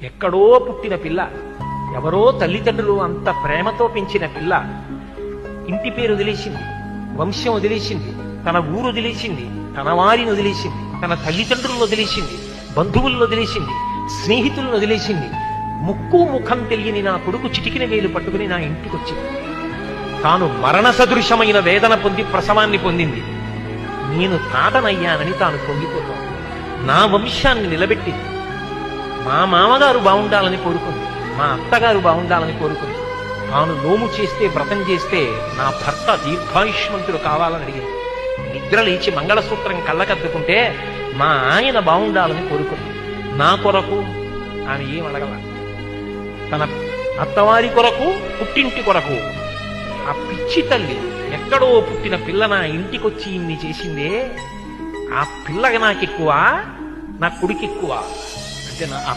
ఎక్కడో పుట్టిన పిల్ల, ఎవరో తల్లిదండ్రులు అంత ప్రేమతో పెంచిన పిల్ల ఇంటి పేరు వదిలేసింది, వంశం వదిలేసింది, తన ఊరు వదిలేసింది, తన వారిని వదిలేసింది, తన తల్లిదండ్రులను వదిలేసింది, బంధువులను వదిలేసింది, స్నేహితులను వదిలేసింది. ముక్కు ముఖం తెలియని నా కొడుకు చిటికిన వేలు పట్టుకుని నా ఇంటికి వచ్చింది. తాను మరణ సదృశమైన వేదన పొంది ప్రసవాన్ని పొందింది. నేను తాతనయ్యానని తాను పొంగిపోతాను. నా వంశాన్ని నిలబెట్టింది. మా మామగారు బాగుండాలని కోరుకుంది, మా అత్తగారు బాగుండాలని కోరుకుంది. తాను నోము చేస్తే, వ్రతం చేస్తే నా భర్త దీర్ఘాయుష్మంతుడు కావాలని అడిగింది. నిద్ర లేచి మంగళసూత్రం కళ్ళకద్దుకుంటే మా ఆయన బాగుండాలని కోరుకుంది. నా కొరకు ఆమె ఏం అడగల. తన అత్తవారి కొరకు, పుట్టింటి కొరకు. ఆ పిచ్చి తల్లి ఎక్కడో పుట్టిన పిల్ల నా ఇంటికొచ్చి ఇన్ని చేసిందే, ఆ పిల్లగా నాకెక్కువ, నా కొడుకు ఎక్కువ అంటే ఆ